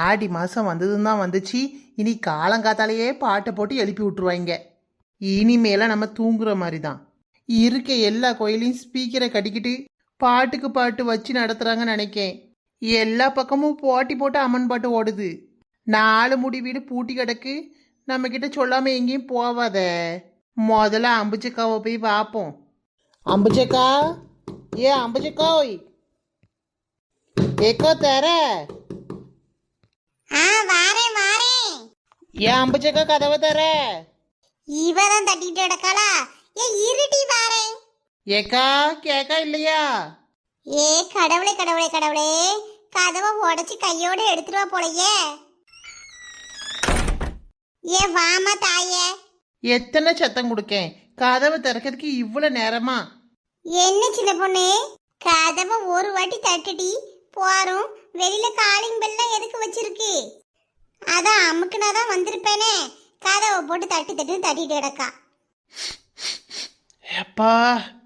ஆடி மாதம் வந்ததுன்னு தான் வந்துச்சு. இனி காலங்காத்தாலேயே பாட்டை போட்டு எழுப்பி விட்டுருவாங்க. இனிமேல நம்ம தூங்குற மாதிரி தான். இருக்க எல்லா கோயிலையும் ஸ்பீக்கரை கட்டிக்கிட்டு பாட்டுக்கு பாட்டு வச்சு நடத்துகிறாங்கன்னு நினைக்கேன். எல்லா பக்கமும் போட்டி போட்டு அம்மன் பாட்டு ஓடுது. 4 முடி வீடு பூட்டி கிடக்கு. நம்மக்கிட்ட சொல்லாமல் எங்கேயும் போவாத. முதல்ல அம்புச்சக்காவை போய் பார்ப்போம். அம்புச்சக்கா, ஏ அம்புச்சக்கா, ஓய் ஏக்கோ தர. வாரேன் வாரேன். ஏன் அம்புச்சக்கா கதவை தர? இவதான் தட்டிட்டு கிடக்காளா? இருட்டி வாரேன். ஏக்கா கேக்கா இல்லையா? ஏ கடவுளே கடவுளே கடவுளே, கதவை உடைச்சு கையோட எடுத்துருவா போலயே. வாமா தாயே. எத்தனை சத்தம் கொடுக்கேன், கதவை திறக்கிறதுக்கு இவ்வளோ நேரமா? என்ன சின்ன பொண்ணு, கதவை ஒரு வாட்டி தட்டுடி போறோம். வெளியில காலிங் பெல்லாம் எதுக்கு வச்சிருக்கு? அதான் அமுக்குனாதான் வந்திருப்பேனே. கதவை போட்டு தட்டு தட்டுன்னு தட்டிட்டு கிடக்கா. அப்பா,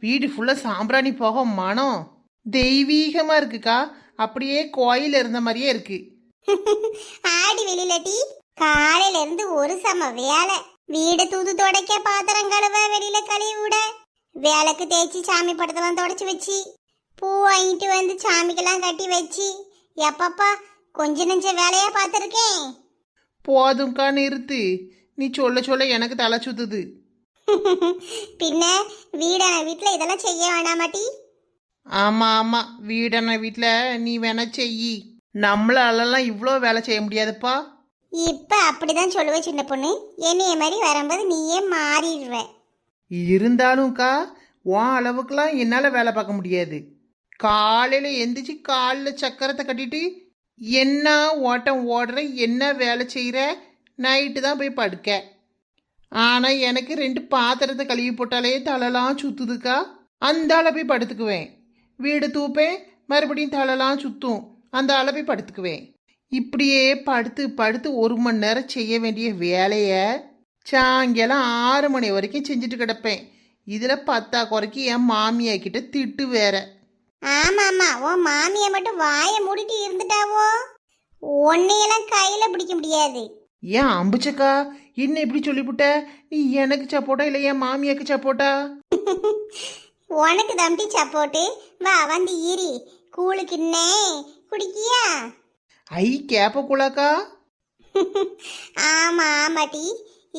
வீடு ஃபுல்லாக சாம்பிராணி போக மனம் தெய்வீகமாக இருக்குக்கா. அப்படியே கோயில் இருந்த மாதிரியே இருக்கு. ஆடி வெளியில டீ காலையில இருந்து ஒரு சம வேலை. வீடு தூது துடைக்க, பாத்திரம் கழுவ, வெளியில கழுவி விட, விளக்கு தேய்ச்சி சாமி படத்தெல்லாம் தொடச்சி வச்சு, பூ வாங்கிட்டு வந்து சாமிக்கெல்லாம் கட்டி வச்சு, எப்பப்பா கொஞ்ச நெஞ்ச வேலையா பார்த்துருக்கேன். போதும்க்கா நிறுத்து. நீ சொல்ல சொல்ல எனக்கு தலை சுத்துது. பின்ன வீடான வீட்டில் இதெல்லாம் செய்ய வேணாமாட்டி? ஆமாம் ஆமாம், வீடான வீட்டில் நீ வேணா செய்யி. நம்மளாலலாம் இவ்வளோ வேலை செய்ய முடியாதுப்பா. இப்ப அப்படிதான் சொல்லுவ சின்ன பொண்ணு. என்னைய மாதிரி வரும்போது நீயே மாறிடுவ. இருந்தாலும்க்கா, உன் அளவுக்குலாம் என்னால் வேலை பார்க்க முடியாது. காலையில் எந்திரிச்சு காலில் சக்கரத்தை கட்டிட்டு என்ன ஓட்டம் ஓடுற, என்ன வேலை செய்கிற, நைட்டு தான் போய் படுக்க. ஆனால் எனக்கு 2 பாத்திரத்தை கழுவி போட்டாலே தலைலாம் சுற்றுதுக்கா. அந்த ஆளை போய் படுத்துக்குவேன். வீடு தூப்பேன், மறுபடியும் தலைலாம் சுற்றும். அந்த ஆளை போய் படுத்துக்குவேன். இப்படியே படுத்து படுத்து 1 மணி நேரம் செய்ய வேண்டிய வேலையை சாயங்காலம் 6 மணி வரைக்கும் செஞ்சுட்டு கிடப்பேன். இதில் 10 குறைக்கு என் மாமியா கிட்ட திட்டு வேற. ஆமாம்மா, உன் மாமிய மட்டும் வாயை மூடிட்டு இருந்துட்டாவோ, உன்னையெல்லாம் கையில பிடிக்க முடியாது. ஏன் அம்புச்சக்கா என்ன இப்படி சொல்லிவிட்ட? நீ எனக்கு சப்போட்டா இல்லை என் மாமியாக்கு சப்போட்டா? உனக்கு தம்பி சப்போட்டு. வா வந்து ஈரி கூழுக்குன்னே குடிக்கியா? ஐ கேப்ப குளாக்கா. ஆமா ஆமாட்டி,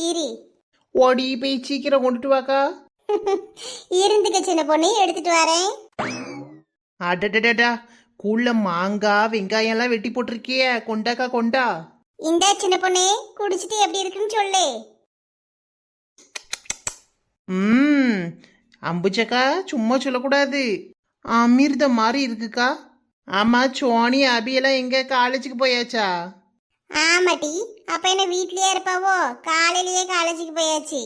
ஈரி. ஓடி போய் சீக்கிரம் கொண்டுட்டு வாக்கா. இருந்துக்க சின்ன பொண்ணு, எடுத்துட்டு வரேன். அடடடா, கூழ்ல மாங்காய் வெங்காயம் எல்லாம் வெட்டி போட்டிருக்கிய, கொண்டாக்கா கொண்டா. இந்த சின்ன பொண்ணு குடிச்சிட்டு எப்படி இருக்குன்னு சொல்லு. அம்புச்சக்கா சும்மா சொல்லக்கூடாது, அமிர்தம் மாதிரி இருக்குக்கா. ஆமா, சோனி அபியெல்லாம் எங்க காலேஜுக்கு போயாச்சா? ஆமாட்டி, அப்ப என்ன வீட்லயே இருப்பாவோ? காலையிலேயே காலேஜுக்கு போயாச்சு.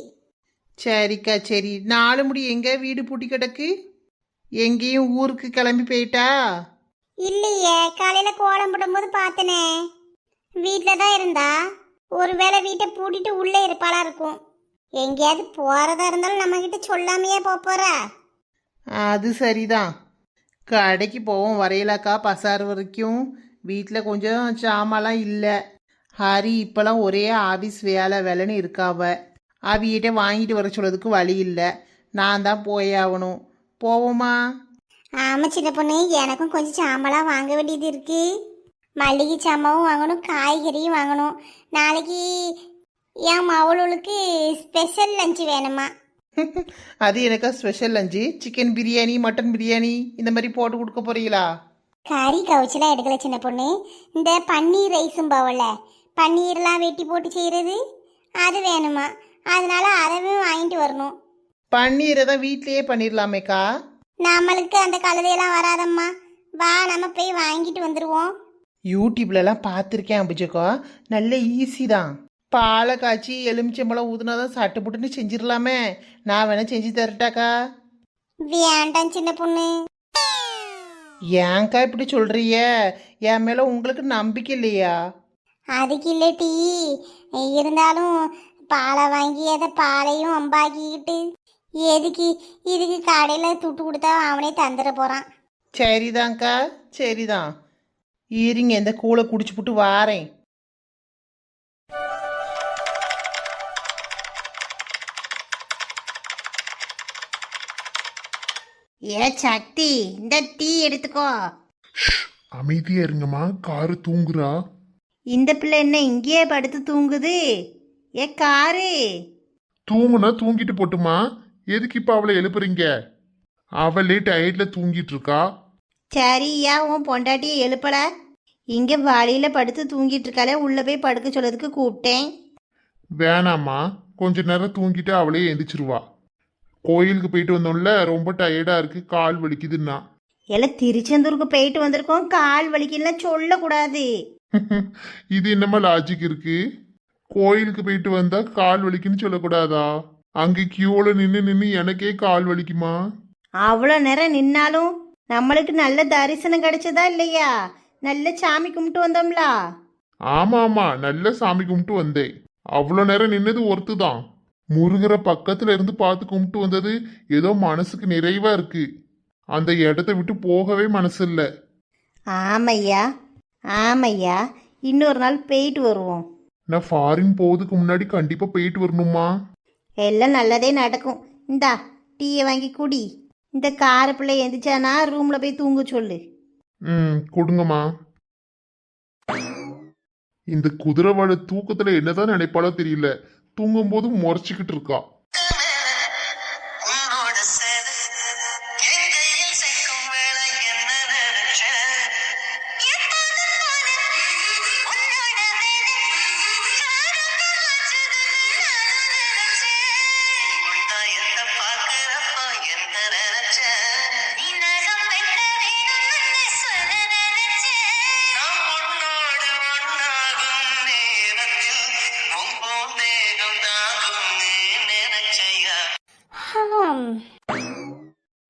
சரிக்கா சரி. 4 முடி எங்க வீடு பூட்டி கிடக்கு? எங்கேயும் ஊருக்கு கிளம்பி போயிட்டா? இல்லையே, காலையில கோலம் போடும்போது பார்த்தனே. வீட்டில தான் இருந்தா. ஒருவேளை வீட்டை பூட்டிட்டு உள்ளே இருப்பாளா இருக்கும். எங்கேயாவது போறதா இருந்தாலும் நம்ம கிட்ட சொல்லாமையே போறா. அது சரிதான். கடைக்கு போவோம் வரையிலாக்கா, பசார் வரைக்கும். வீட்டில் கொஞ்சம் சாமான்லாம் இல்லை. ஹரி இப்போலாம் ஒரே ஆஃபீஸ் வேலை வேலைன்னு இருக்காவ. அவிகிட்ட வாங்கிட்டு வர சொல்லதுக்கு வழி இல்லை. நான் தான் போயாகணும். போவோமா? ஆமா சின்ன பொண்ணு, எனக்கும் கொஞ்சம் சாமான்லாம் வாங்க வேண்டியது இருக்கு. மல்லிகை சாமாவும் வாங்கணும், காய்கறியும் வாங்கணும். நாளைக்கு என் மவளுக்கு ஸ்பெஷல் லஞ்சு வேணுமா? அது எனக்கா special lunch? Chicken biryani, mutton biryani இந்த மாதிரி போட்டு கொடுக்க போறீங்களா? கறி கவுச்செல்லாம் எடுக்கல சின்ன பொண்ணு. இந்த பன்னீர் ரைஸும் பவல, பன்னீர்லாம் வெட்டி போட்டு செய்கிறது அது வேணுமா? அதனால அதவும் வாங்கிட்டு வரணும். பன்னீரை தான் வீட்லேயே பண்ணிடலாமேக்கா. நம்மளுக்கு அந்த கழுதையெல்லாம் வராதம்மா. வா நம்ம போய் வாங்கிட்டு வந்துடுவோம். யூடியூப்லலாம் பார்த்துருக்கேன் அம்புஜக்கா, நல்ல ஈஸி தான். பாலை காய்ச்சி எலுமிச்சம்பழம் ஊதுனாதான் சட்டு புட்டுன்னு செஞ்சிடலாமே. நான் வேணா செஞ்சு தரட்டாக்கா? வேண்டாம் சின்ன பொண்ணு. ஏன்க்கா இப்படி சொல்றிய? என் மேல உங்களுக்கு நம்பிக்கை இல்லையா? அதுக்கு இல்லை டீ, இருந்தாலும் பாலை வாங்கி அதை பாலையும் அம்பாக்கிக்கிட்டு எதுக்கு இதுக்கு கடையில் துட்டு கொடுத்தா அவனே தந்துட போகிறான். சரிதான்க்கா சரிதான். இருங்க இந்த கூளை குடிச்சு புட்டு வாரேன். ஏ சக்தி, இந்த டீ எடுத்துக்கோ. அமைதியா இருங்கம்மா, காரு தூங்குறா. இந்த பிள்ளை என்ன இங்கேயே படுத்து தூங்குது? ஏ காரு, தூங்குனா தூங்கிட்டு போட்டுமா, எதுக்கு இப்ப அவளை எழுப்புறீங்க? அவளே டயர்ட்ல தூங்கிட்டு இருக்கா. சரியா உன் பொண்டாட்டியை எழுப்பல? இங்க வழியில படுத்து தூங்கிட்டு இருக்காளே, உள்ள போய் படுக்க சொல்லதுக்கு கூப்பிட்டேன். வேணாம்மா, கொஞ்ச நேரம் தூங்கிட்டு அவளே எந்திரிச்சிருவா. கோயிலுக்கு போயிட்டு வந்தோம்ல, ரொம்ப டயர்டா இருக்கு, கால் வலிக்குதுன்னா. எல்லாம் திருச்செந்தூருக்கு போயிட்டு வந்திருக்கோம், கால் வலிக்கலாம் சொல்லக்கூடாது. இது என்னம்மா லாஜிக் இருக்கு? கோயிலுக்கு போயிட்டு வந்தா கால் வலிக்குன்னு சொல்லக்கூடாதா? அங்க கியூல நின்று நின்று எனக்கே கால் வலிக்குமா? அவ்வளோ நேரம் நின்னாலும் நம்மளுக்கு நல்ல தரிசனம் கிடைச்சதா இல்லையா? நல்ல சாமி கும்பிட்டு வந்தோம்ல. ஆமா ஆமா, நல்ல சாமி கும்பிட்டு வந்தேன். அவ்வளோ நேரம் நின்னது ஒருத்துதான். முருகரை பக்கத்துல இருந்து பார்த்து கும்பிட்டு வந்தது ஏதோ மனசுக்கு நிறைவா இருக்கு. அந்த இடத்த விட்டு போகவே மனசு இல்ல. ஆமையா ஆமையா, இன்னொரு நாள் போயிட்டு வருவோம். நான் ஃபாரின் போவதுக்கு முன்னாடி கண்டிப்பா போயிட்டு வரணுமா? எல்லாம் நல்லதே நடக்கும். இந்தா டீயை வாங்கி குடி. இந்த கார பிள்ளை எந்திரிச்சானா ரூம்ல போய் தூங்க சொல்லு. கொடுங்கம்மா. இந்த குதிரைவாழ தூக்கத்துல என்னதான் நினைப்பாலோ தெரியல, தூங்கும் போது முறைச்சிக்கிட்டு இருக்கா.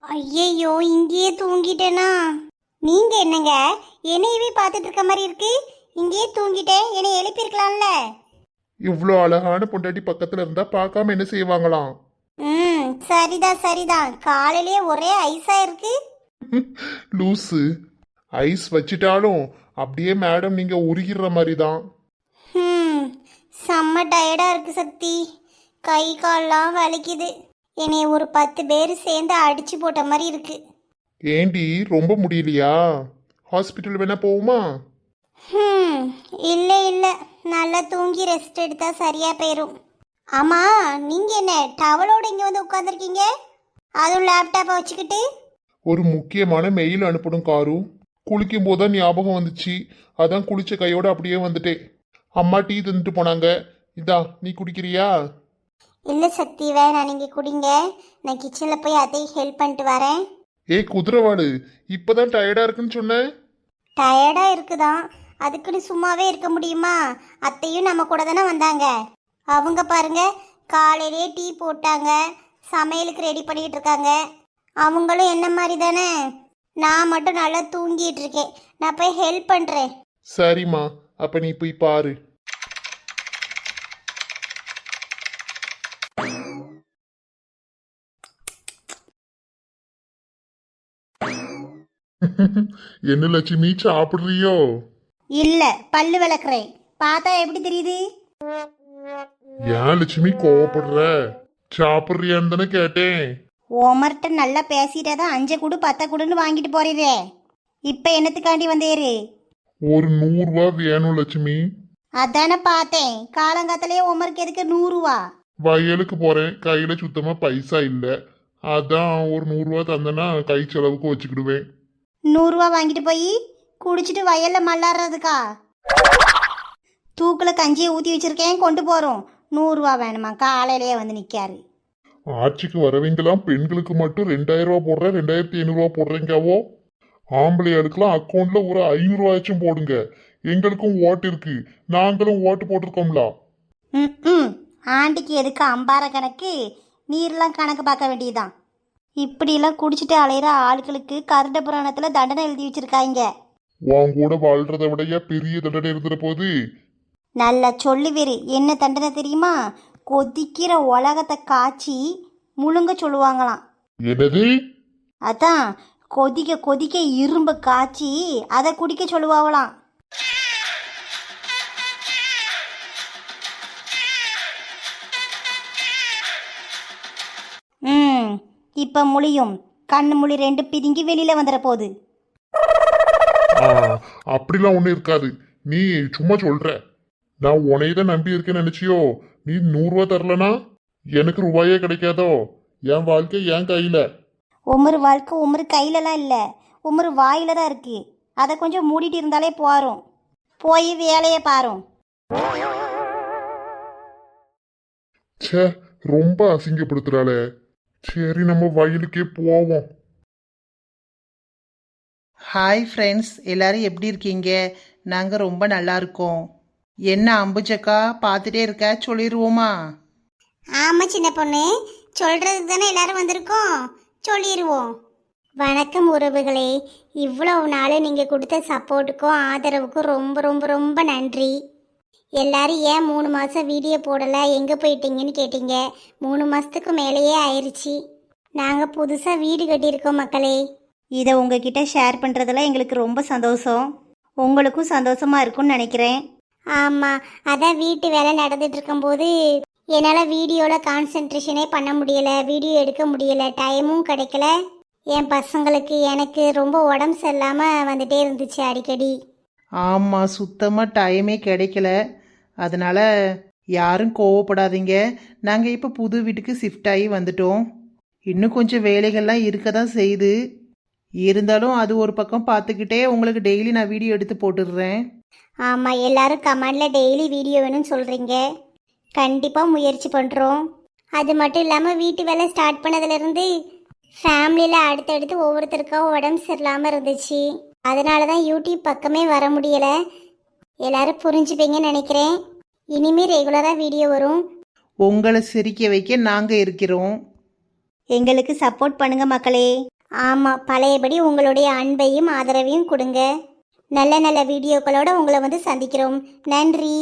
ஐயையோ, இங்கேயே தூங்கிட்டேனா? நீங்க என்னங்க என்னையவே பார்த்துட்டு இருக்க மாதிரி இருக்கு? இங்கேயே தூங்கிட்டேன், என்னை எழுப்பியிருக்கலாம்ல. இவ்வளோ அழகான பொண்டாட்டி பக்கத்துல இருந்தா பார்க்காம என்ன செய்வாங்களாம்? சரிதான் சரிதான், காலையிலே ஒரே ஐஸா இருக்கு. லூசு, ஐஸ் வச்சிட்டாலும் அப்படியே மேடம் நீங்க உருகிற மாதிரி தான். செம்ம டயர்டா இருக்கு சக்தி, கை கால்லாம் வலிக்குது. என்னை ஒரு 10 பேர் சேர்ந்து அடிச்சு போட்ட மாதிரி இருக்கு. ஏண்டி ரொம்ப முடியலையா? ஹாஸ்பிட்டல் வேணா போகுமா? இல்லை இல்லை, நல்லா தூங்கி ரெஸ்ட் எடுத்தா சரியா போயிடும். ஆமா, நீங்க என்ன டவலோட இங்க வந்து உட்காந்துருக்கீங்க, அதுவும் லேப்டாப்பை வச்சுக்கிட்டு? ஒரு முக்கியமான மெயில் அனுப்பணும் காரு. குளிக்கும் போதுதான் ஞாபகம் வந்துச்சு, அதான் குளிச்ச கையோட அப்படியே வந்துட்டேன். அம்மா டீ தந்துட்டு போனாங்க, இதா நீ குடிக்கிறியா? இல்லை சக்தி வேணாம், நீங்க குடிங்க. நான் கிச்சன்ல போய் அதையும் ஹெல்ப் பண்ணிட்டு வரேன். ஏய் குதிரைவாடு, இப்பதான் டயர்டா இருக்குன்னு சொன்னேன். டயர்டா இருக்குதான், அதுக்குன்னு சும்மாவே இருக்க முடியுமா? அத்தையும் நம்ம கூட தானே வந்தாங்க. அவங்க பாருங்க, காலையிலே டீ போட்டாங்க, சமையலுக்கு ரெடி பண்ணிட்டு இருக்காங்க. அவங்களும் என்ன மாதிரி தானே. நான் மட்டும் நல்லா தூங்கிட்டு இருக்கேன். நான் போய் ஹெல்ப் பண்றேன். சரிம்மா, அப்ப நீ போய் பாரு. என்ன லட்சுமி, சாப்பிடுறியோ? இல்ல, பல்லு விளக்குறேன். பார்த்தா எப்படி தெரியுது? ஏன் லட்சுமி கோவப்படுற? சாப்பிடுறியான்னு தானே கேட்டேன். ஓமர்கிட்ட நல்லா பேசிட்டாதான் 5 கூடு 10 கூடுன்னு வாங்கிட்டு போறீரே. இப்ப என்னத்துக்காண்டி வந்தேரு? ஒரு 100 ரூபா வேணும் லட்சுமி. அதானே பார்த்தேன், காலங்காத்திலேயே ஓமருக்கு எதுக்கு 100 ரூபா? வயலுக்கு போறேன், கையில சுத்தமா பைசா இல்ல, அதான் ஒரு 100 ரூபா தந்தனா கை செலவுக்கு வச்சுக்கிடுவேன். 100 ரூபா வாங்கிட்டு போய் குடிச்சிட்டு வயல்ல மல்லாடுறதுக்கா? தூக்குல கஞ்சியை ஊற்றி வச்சிருக்கேன், கொண்டு போறோம். 100 ரூபா வேணுமா? காலையிலேயே வந்து நிக்காரு. ஆட்சிக்கு வரவங்கலாம் பெண்களுக்கு மட்டும் 2000 ரூபா போடுறேன், 2500 ரூபா போடுறீங்கவோ. ஆம்பளையாளுக்கெல்லாம் அக்கௌண்ட்ல ஒரு 500 ரூபாயாச்சும் போடுங்க. எங்களுக்கும் ஓட்டு இருக்கு, நாங்களும் ஓட்டு போட்டிருக்கோம்ல. ஆண்டிக்கு எதுக்கு அம்பார கணக்கு? நீர்லாம் கணக்கு பார்க்க வேண்டியதுதான். இப்படிலாம் குடிச்சிட்டு அலையிற ஆட்களுக்கு கருட புராணத்துல தண்டனை எழுதி வச்சிருக்காங்க. உன் கூட வாழ்றதை விட பெரிய தண்டனை இருந்துற போது. நல்லா சொல்லுவேரு. என்ன தண்டனை தெரியுமா? கொதிக்கிற உலகத்தை காய்ச்சி முழுங்க சொல்லுவாங்களாம். என்னது? அதான் கொதிக்க கொதிக்க இரும்பு காய்ச்சி அதை குடிக்க சொல்லுவாங்களாம். இப்போ முழியும். கண்ணு முழி ரெண்டு பிதுங்கி வெளியில வந்துட போகுது. ஆ, அப்படிலாம் ஒன்றும் இருக்காது. நீ சும்மா சொல்ற. நான் உனைய தான் நம்பி இருக்கேன்னு நினைச்சியோ? நீ 100 ரூபா தரலனா எனக்கு ரூபாயே கிடைக்காதோ? என் வாழ்க்கை என் கையில. உமரு வாழ்க்கை உமரு கையிலலாம் இல்லை, உமரு வாயில தான் இருக்கு. அதை கொஞ்சம் மூடிட்டு இருந்தாலே போறோம். போய் வேலையை பாரும். ச்சே, ரொம்ப அசிங்கப்படுத்துறாளே. சரி, நம்ம வயலுக்கே போவோம். ஹாய் ஃப்ரெண்ட்ஸ், எல்லாரும் எப்படி இருக்கீங்க? நாங்கள் ரொம்ப நல்லா இருக்கோம். என்ன அம்புஜக்கா பார்த்துட்டே இருக்க, சொல்லிடுவோமா? ஆமா சின்ன பொண்ணு, சொல்றதுக்கு தானே எல்லாரும் வந்திருக்கோம், சொல்லிடுவோம். வணக்கம் உறவுகளே. இவ்வளவு நாள் நீங்கள் கொடுத்த சப்போர்ட்டுக்கும் ஆதரவுக்கும் ரொம்ப ரொம்ப ரொம்ப நன்றி. எல்லாரும் ஏன் 3 மாதம் வீடியோ போடலை, எங்கே போயிட்டீங்கன்னு கேட்டீங்க. 3 மாதத்துக்கு மேலேயே ஆயிடுச்சு. நாங்கள் புதுசாக வீடு கட்டியிருக்கோம் மக்களே. இதை உங்ககிட்ட ஷேர் பண்ணுறதுல எங்களுக்கு ரொம்ப சந்தோஷம். உங்களுக்கும் சந்தோஷமாக இருக்கும்னு நினைக்கிறேன். ஆமாம், அதான் வீட்டு வேலை நடந்துட்டு இருக்கும்போது என்னால் வீடியோவில் கான்சென்ட்ரேஷனே பண்ண முடியலை, வீடியோ எடுக்க முடியலை, டைமும் கிடைக்கல. என் பசங்களுக்கு எனக்கு ரொம்ப உடம்பு சரியில்லாமல் வந்துட்டே இருந்துச்சு அடிக்கடி. ஆமாம், சுத்தமாக டைமே கிடைக்கல. அதனால் யாரும் கோவப்படாதீங்க. நாங்கள் இப்போ புது வீட்டுக்கு ஷிஃப்ட் ஆகி வந்துட்டோம். இன்னும் கொஞ்சம் வேலைகள்லாம் இருக்க தான் செய்யுது. இருந்தாலும் அது ஒரு பக்கம் பார்த்துக்கிட்டே உங்களுக்கு டெய்லி நான் வீடியோ எடுத்து போட்டுடுறேன். ஆமாம், எல்லாரும் கமெண்டில் டெய்லி வீடியோ வேணும்னு சொல்கிறீங்க. கண்டிப்பாக முயற்சி பண்ணுறோம். அது மட்டும் இல்லாமல் வீட்டு வேலை ஸ்டார்ட் பண்ணதுலேருந்து ஃபேமிலியில் அடுத்தடுத்து ஒவ்வொருத்தருக்கா உடம்பு சரியில்லாமல் இருந்துச்சு. அதனால தான் யூடியூப் பக்கமே வர முடியலை. எல்லாரும் புரிஞ்சுப்பீங்கன்னு நினைக்கிறேன். இனிமேல் ரெகுலராக வீடியோ வரும். உங்களை சிரிக்க வைக்க நாங்கள் இருக்கிறோம். எங்களுக்கு சப்போர்ட் பண்ணுங்க மக்களே. ஆமாம், பழையபடி உங்களுடைய அன்பையும் ஆதரவையும் கொடுங்க. நல்ல நல்ல வீடியோக்களோடு உங்களை வந்து சந்திக்கிறோம். நன்றி.